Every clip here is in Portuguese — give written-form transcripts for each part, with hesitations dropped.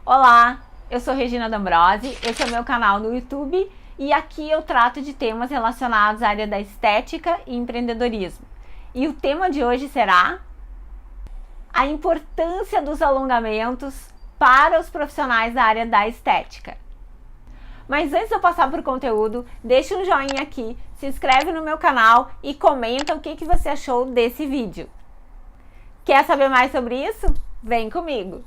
Olá, eu sou Regina D'Ambrosi, esse é o meu canal no YouTube e aqui eu trato de temas relacionados à área da estética e empreendedorismo. E o tema de hoje será a importância dos alongamentos para os profissionais da área da estética. Mas antes de eu passar por conteúdo, deixa um joinha aqui, se inscreve no meu canal e comenta o que você achou desse vídeo. Quer saber mais sobre isso? Vem comigo!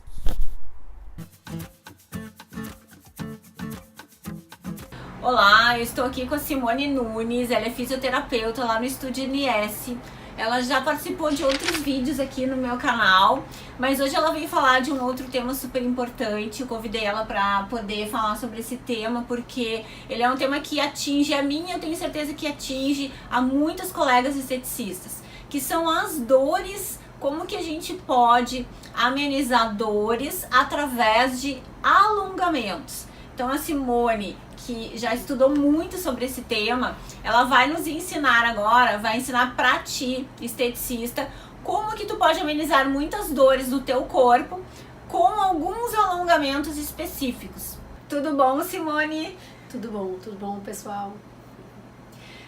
Olá, eu estou aqui com a Simone Nunes, ela é fisioterapeuta lá no Estúdio NS. Ela já participou de outros vídeos aqui no meu canal, mas hoje ela veio falar de um outro tema super importante. Eu convidei ela para poder falar sobre esse tema, porque ele é um tema que atinge a mim, eu tenho certeza que atinge a muitos colegas esteticistas, que são as dores, como que a gente pode amenizar dores através de alongamentos. Então a Simone, que já estudou muito sobre esse tema, ela vai nos ensinar agora, vai ensinar pra ti, esteticista, como que tu pode amenizar muitas dores do teu corpo com alguns alongamentos específicos. Tudo bom, Simone? Tudo bom, pessoal?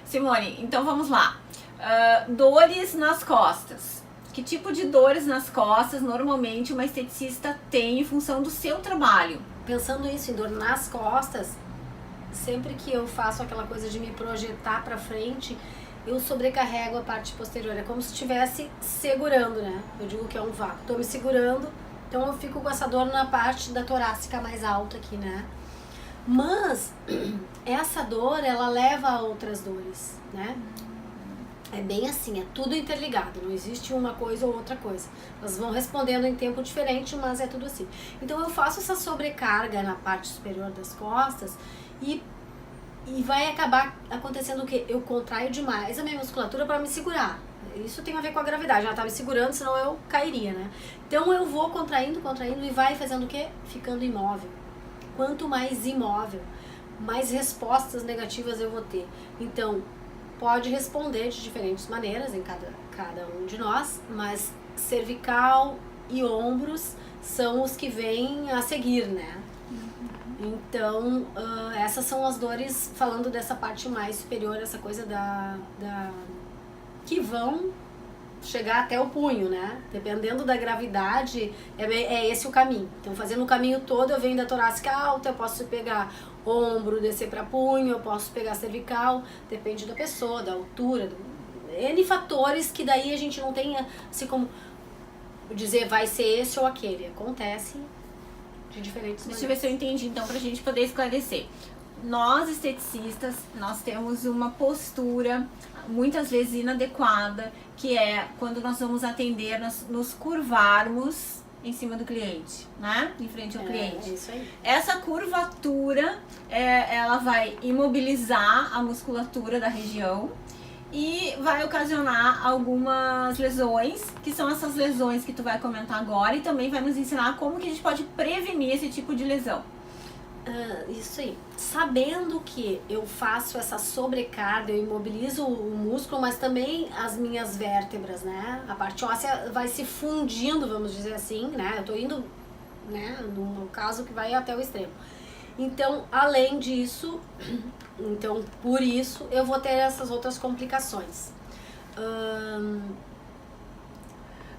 Simone, então vamos lá. Dores nas costas. Que tipo de dores nas costas normalmente uma esteticista tem em função do seu trabalho? Pensando isso em dor nas costas, sempre que eu faço aquela coisa de me projetar pra frente, eu sobrecarrego a parte posterior. É como se estivesse segurando, né? Eu digo que é um vácuo. Tô me segurando, então eu fico com essa dor na parte da torácica mais alta aqui, né? Mas essa dor, ela leva a outras dores, né? É bem assim, é tudo interligado, não existe uma coisa ou outra coisa. Elas vão respondendo em tempo diferente, mas é tudo assim. Então eu faço essa sobrecarga na parte superior das costas e vai acabar acontecendo o quê? Eu contraio demais a minha musculatura para me segurar. Isso tem a ver com a gravidade, ela tá me segurando, senão eu cairia, né? Então eu vou contraindo e vai fazendo o quê? Ficando imóvel. Quanto mais imóvel, mais respostas negativas eu vou ter. Então, pode responder de diferentes maneiras em cada um de nós, mas cervical e ombros são os que vêm a seguir, né? Então, essas são as dores, falando dessa parte mais superior, essa coisa que vão chegar até o punho, né? Dependendo da gravidade, é esse o caminho. Então, fazendo o caminho todo, eu venho da torácica alta, eu posso pegar ombro, descer para punho, eu posso pegar cervical, depende da pessoa, da altura, N fatores que daí a gente não tem, assim como dizer vai ser esse ou aquele. Acontece de diferentes maneiras. Deixa eu ver se eu entendi, então, pra gente poder esclarecer. Nós, esteticistas, nós temos uma postura muitas vezes inadequada, que é quando nós vamos atender, nós nos curvarmos em cima do cliente, né? Em frente ao cliente. É isso aí. Essa curvatura, ela vai imobilizar a musculatura da região e vai ocasionar algumas lesões, que são essas lesões que tu vai comentar agora, e também vai nos ensinar como que a gente pode prevenir esse tipo de lesão. Isso aí. Sabendo que eu faço essa sobrecarga, eu imobilizo o músculo, mas também as minhas vértebras, né? A parte óssea vai se fundindo, vamos dizer assim, né? Eu tô indo, né, no caso que vai até o extremo. Então, além disso, então por isso eu vou ter essas outras complicações.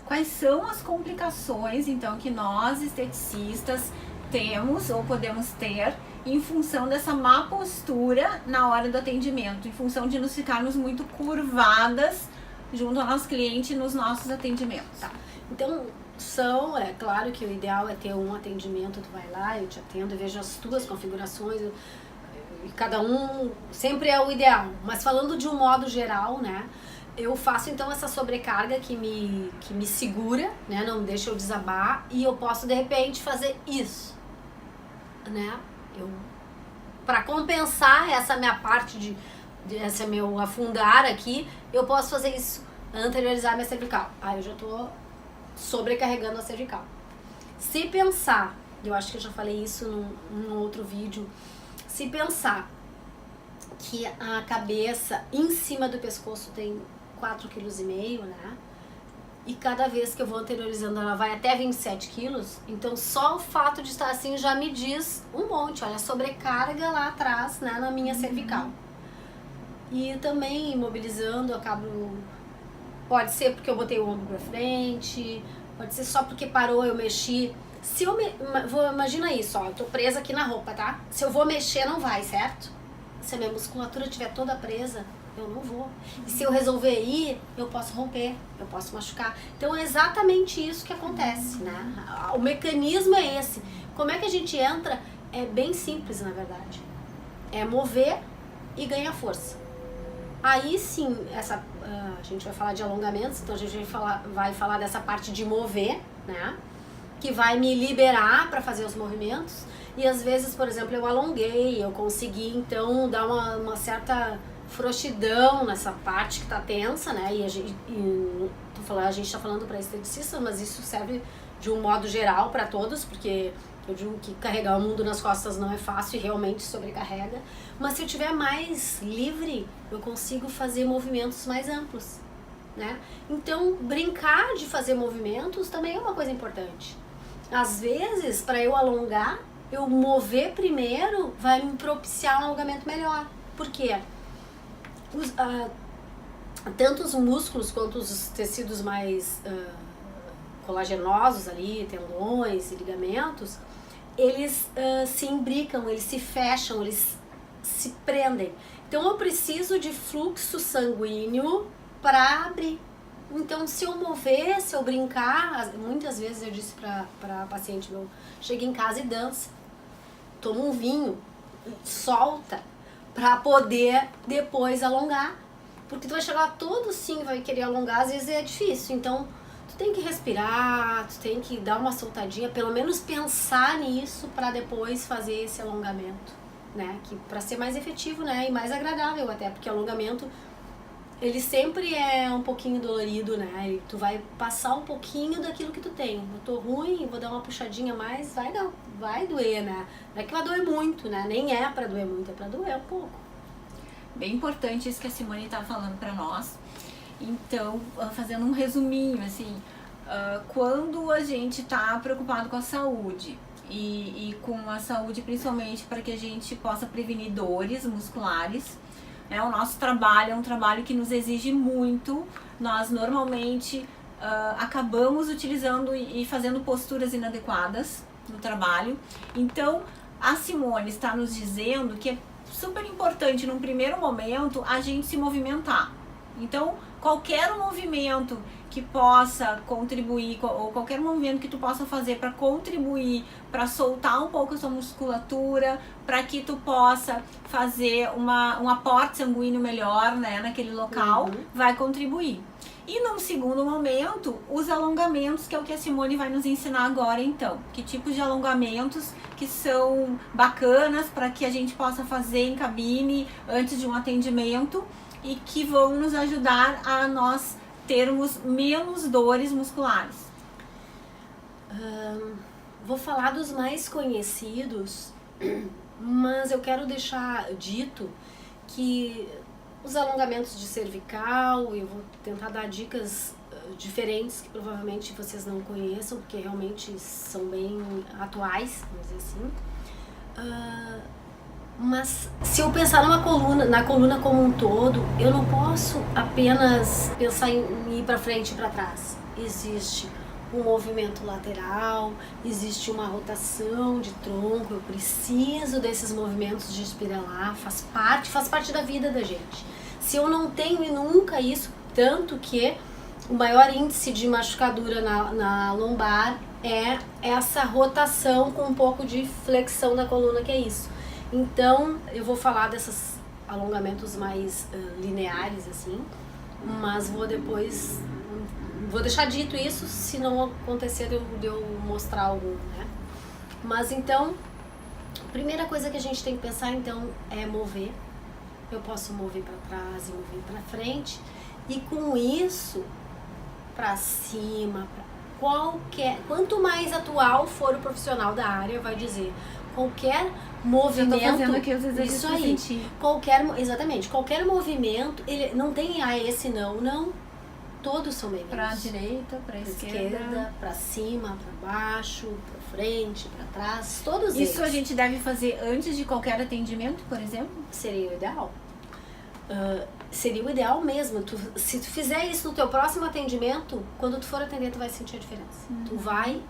Quais são as complicações, então, que nós, esteticistas, temos ou podemos ter em função dessa má postura na hora do atendimento, em função de nos ficarmos muito curvadas junto ao nosso cliente nos nossos atendimentos? Tá. Então, é claro que o ideal é ter um atendimento, tu vai lá, eu te atendo, eu vejo as tuas configurações, e cada um sempre é o ideal, mas falando de um modo geral, né, eu faço então essa sobrecarga que me segura, né, não deixa eu desabar, e eu posso de repente fazer isso, né, para compensar essa minha parte esse meu afundar aqui, eu posso fazer isso, anteriorizar minha cervical. Aí eu já tô sobrecarregando a cervical. Se pensar, eu acho que eu já falei isso num outro vídeo, se pensar que a cabeça em cima do pescoço tem 4,5 kg, né? e cada vez que eu vou anteriorizando ela vai até 27 quilos, então só o fato de estar assim já me diz um monte, olha, a sobrecarga lá atrás, né, na minha cervical. E também imobilizando, eu acabo, pode ser porque eu botei o ombro pra frente, pode ser só porque parou, eu mexi. Se eu imagina isso, ó, eu tô presa aqui na roupa, tá? Se eu vou mexer, não vai, certo? Se a minha musculatura estiver toda presa, eu não vou. E se eu resolver ir, eu posso romper, eu posso machucar. Então é exatamente isso que acontece, né? O mecanismo é esse. Como é que a gente entra? É bem simples, na verdade. É mover e ganhar força. Aí sim, a gente vai falar de alongamentos, então a gente vai falar dessa parte de mover, né? Que vai me liberar para fazer os movimentos. E às vezes, por exemplo, eu alonguei, eu consegui então dar uma certa frouxidão nessa parte que tá tensa, né? E a gente tá falando para esteticistas, mas isso serve de um modo geral para todos, porque eu digo que carregar o mundo nas costas não é fácil e realmente sobrecarrega. Mas se eu tiver mais livre, eu consigo fazer movimentos mais amplos, né? Então, brincar de fazer movimentos também é uma coisa importante. Às vezes, para eu alongar, eu mover primeiro vai me propiciar um alongamento melhor. Por quê? Tanto os músculos quanto os tecidos mais colagenosos ali, tendões e ligamentos, eles se imbricam, eles se fecham, eles se prendem. Então eu preciso de fluxo sanguíneo para abrir. Então se eu mover, se eu brincar, muitas vezes eu disse para paciente meu, chega em casa e dança, toma um vinho, solta, para poder depois alongar. Porque tu vai chegar lá todo sim, vai querer alongar, às vezes é difícil. Então tu tem que respirar, tu tem que dar uma soltadinha, pelo menos pensar nisso para depois fazer esse alongamento, né? Que para ser mais efetivo, né, e mais agradável até, porque alongamento ele sempre é um pouquinho dolorido, né? E tu vai passar um pouquinho daquilo que tu tem. Eu tô ruim, vou dar uma puxadinha mais, vai doer, né? Não é que vai doer muito, né? Nem é pra doer muito, é pra doer um pouco. Bem importante isso que a Simone tá falando pra nós. Então, fazendo um resuminho, assim, quando a gente tá preocupado com a saúde e com a saúde principalmente para que a gente possa prevenir dores musculares, o nosso trabalho é um trabalho que nos exige muito. Nós normalmente acabamos utilizando e fazendo posturas inadequadas no trabalho. Então, a Simone está nos dizendo que é super importante, num primeiro momento, a gente se movimentar. Então, qualquer movimento que possa contribuir, ou qualquer movimento que tu possa fazer para contribuir, para soltar um pouco a sua musculatura, para que tu possa fazer um aporte sanguíneo melhor, né, naquele local, vai contribuir. E num segundo momento, os alongamentos, que é o que a Simone vai nos ensinar agora então. Que tipos de alongamentos que são bacanas para que a gente possa fazer em cabine antes de um atendimento e que vão nos ajudar a nós termos menos dores musculares. Vou falar dos mais conhecidos, mas eu quero deixar dito que os alongamentos de cervical, eu vou tentar dar dicas diferentes que provavelmente vocês não conheçam, porque realmente são bem atuais, vamos dizer assim. Mas se eu pensar na coluna como um todo, eu não posso apenas pensar em ir para frente e para trás. Existe um movimento lateral, existe uma rotação de tronco, eu preciso desses movimentos de espiralar, faz parte da vida da gente. Se eu não tenho nunca isso, tanto que o maior índice de machucadura na lombar é essa rotação com um pouco de flexão da coluna, que é isso. Então, eu vou falar desses alongamentos mais lineares, assim, mas vou deixar dito isso, se não acontecer de eu mostrar algum, né? Mas então, a primeira coisa que a gente tem que pensar, então, é mover. Eu posso mover para trás e mover para frente, e com isso, para cima, quanto mais atual for o profissional da área, vai dizer, qualquer movimento, eu tô fazendo aqui os exercícios, isso aí, exatamente, qualquer movimento, ele não tem esse não, Todos são bem-vindos. Pra direita, pra esquerda. Pra cima, pra baixo, pra frente, pra trás, todos eles. Isso a gente deve fazer antes de qualquer atendimento, por exemplo? Seria o ideal. Seria o ideal mesmo. Se tu fizer isso no teu próximo atendimento, quando tu for atender, tu vai sentir a diferença. Tu vai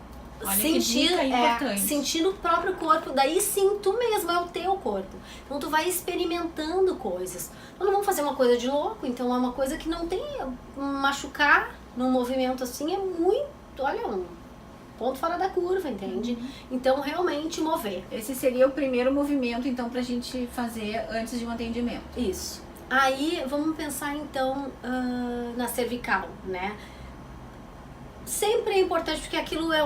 sentir no próprio corpo. Daí sim, tu mesmo, é o teu corpo. Então tu vai experimentando coisas. Nós não vamos fazer uma coisa de louco, então é uma coisa que não tem machucar num movimento assim, é muito, olha, um ponto fora da curva, entende? Então realmente mover. Esse seria o primeiro movimento, então, pra gente fazer antes de um atendimento. Isso. Aí vamos pensar então na cervical, né? Sempre é importante, porque aquilo é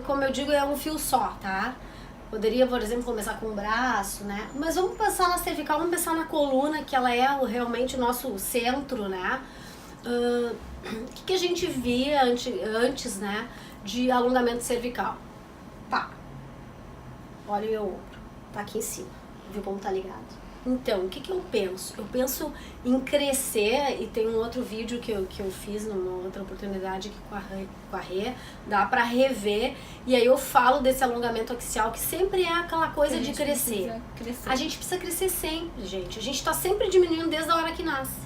como eu digo, é um fio só, tá? Poderia, por exemplo, começar com o braço, né? Mas vamos pensar na cervical, vamos pensar na coluna, que ela é realmente o nosso centro, né? O que a gente via antes, né? De alongamento cervical. Pá. Olha o meu ombro. Tá aqui em cima. Viu como tá ligado? Então, o que eu penso? Eu penso em crescer, e tem um outro vídeo que eu fiz numa outra oportunidade aqui com a Rê, dá pra rever, e aí eu falo desse alongamento axial, que sempre é aquela coisa de crescer. A gente precisa crescer sempre, gente. A gente tá sempre diminuindo desde a hora que nasce.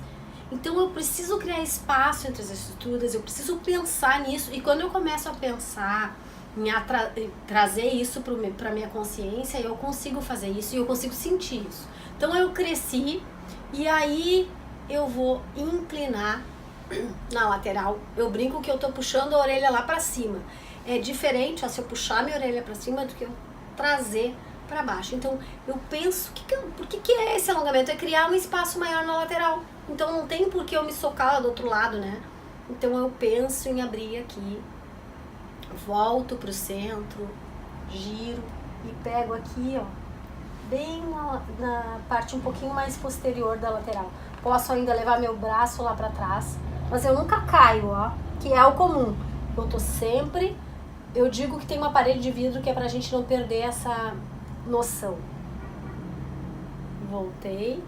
Então eu preciso criar espaço entre as estruturas, eu preciso pensar nisso, e quando eu começo a pensar em trazer isso pra minha consciência, eu consigo fazer isso e eu consigo sentir isso. Então eu cresci e aí eu vou inclinar na lateral. Eu brinco que eu tô puxando a orelha lá pra cima. É diferente, ó, se eu puxar minha orelha pra cima do que eu trazer pra baixo. Então eu penso, por que é esse alongamento? É criar um espaço maior na lateral. Então não tem por que eu me socar lá do outro lado, né? Então eu penso em abrir aqui, volto pro centro, giro e pego aqui, ó, bem na parte um pouquinho mais posterior da lateral. Posso ainda levar meu braço lá pra trás, mas eu nunca caio, ó, que é o comum. Eu tô sempre, eu digo que tem uma parede de vidro que é pra gente não perder essa noção. Voltei,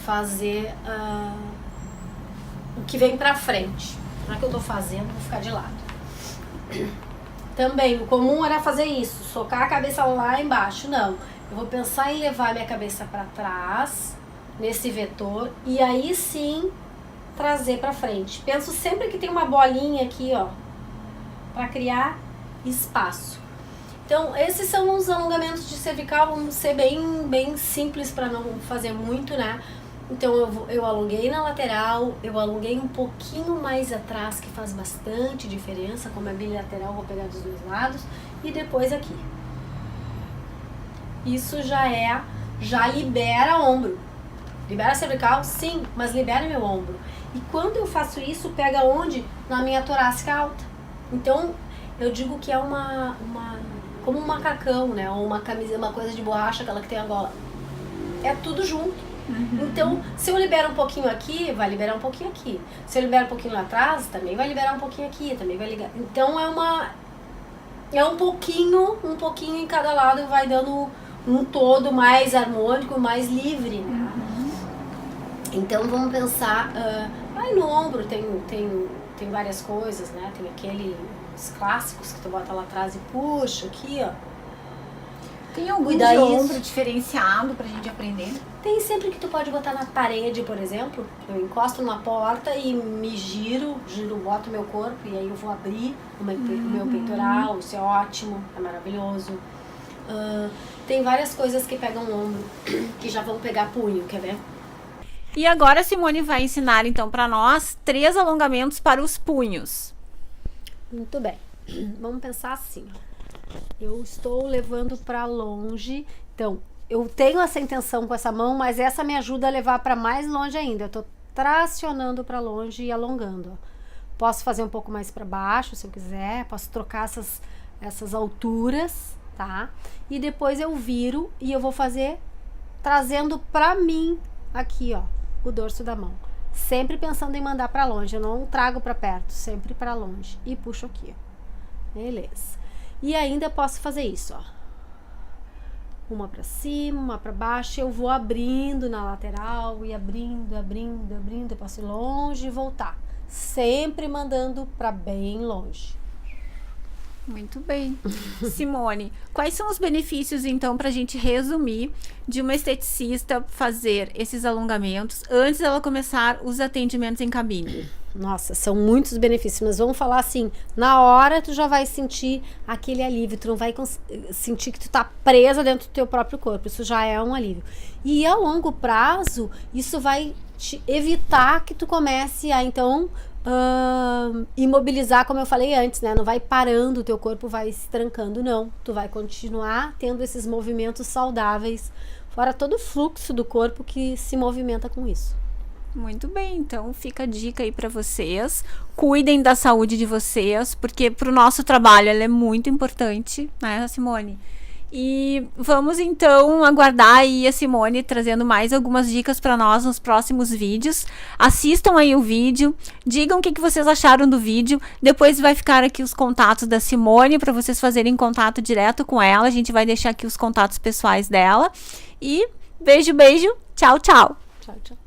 fazer o que vem pra frente. Na que eu tô fazendo, vou ficar de lado. Também, o comum era fazer isso, socar a cabeça lá embaixo. Não, eu vou pensar em levar minha cabeça para trás, nesse vetor, e aí sim trazer para frente. Penso sempre que tem uma bolinha aqui, ó, para criar espaço. Então, esses são os alongamentos de cervical, vamos ser bem simples para não fazer muito, né? Então eu alonguei na lateral, eu alonguei um pouquinho mais atrás, que faz bastante diferença, como é bilateral, vou pegar dos dois lados, e depois aqui. Isso já libera ombro. Libera cervical? Sim, mas libera meu ombro. E quando eu faço isso, pega onde? Na minha torácica alta. Então, eu digo que é como um macacão, né? Ou uma camisa, uma coisa de borracha, aquela que tem a gola. É tudo junto. Então, se eu libero um pouquinho aqui, vai liberar um pouquinho aqui. Se eu libero um pouquinho lá atrás, também vai liberar um pouquinho aqui, também vai ligar. Então é um pouquinho em cada lado, vai dando um todo mais harmônico, mais livre, né? Então vamos pensar, aí no ombro tem várias coisas, né? Tem aqueles clássicos que tu bota lá atrás e puxa aqui, ó. Tem algum de ombro diferenciado pra gente aprender? Tem sempre que tu pode botar na parede, por exemplo. Eu encosto numa porta e me giro, boto meu corpo e aí eu vou abrir o meu peitoral. Isso é ótimo, é maravilhoso. Tem várias coisas que pegam o ombro, que já vão pegar punho, quer ver? E agora a Simone vai ensinar então pra nós 3 alongamentos para os punhos. Muito bem. Vamos pensar assim, ó. Eu estou levando para longe, então eu tenho essa intenção com essa mão, mas essa me ajuda a levar para mais longe ainda. Eu estou tracionando para longe e alongando. Posso fazer um pouco mais para baixo, se eu quiser. Posso trocar essas alturas, tá? E depois eu viro e eu vou fazer trazendo para mim aqui, ó, o dorso da mão. Sempre pensando em mandar para longe. Eu não trago para perto, sempre para longe. E puxo aqui, ó. Beleza. E ainda posso fazer isso, ó. Uma pra cima, uma pra baixo. Eu vou abrindo na lateral e abrindo. Eu posso ir longe e voltar. sempre mandando para bem longe. Muito bem. Simone, quais são os benefícios, então, para a gente resumir, de uma esteticista fazer esses alongamentos antes dela começar os atendimentos em cabine? Nossa, são muitos benefícios, mas vamos falar assim, na hora tu já vai sentir aquele alívio, tu não vai sentir que tu tá presa dentro do teu próprio corpo, isso já é um alívio. E a longo prazo, isso vai te evitar que tu comece a, então, imobilizar, como eu falei antes, né? Não vai parando, o teu corpo vai se trancando, não. Tu vai continuar tendo esses movimentos saudáveis, fora todo o fluxo do corpo que se movimenta com isso. Muito bem, então fica a dica aí para vocês. Cuidem da saúde de vocês, porque pro nosso trabalho ela é muito importante, né, Simone? E vamos então aguardar aí a Simone trazendo mais algumas dicas para nós nos próximos vídeos. Assistam aí o vídeo, digam o que vocês acharam do vídeo. Depois vai ficar aqui os contatos da Simone para vocês fazerem contato direto com ela. A gente vai deixar aqui os contatos pessoais dela. E beijo, beijo. Tchau, tchau. Tchau, tchau.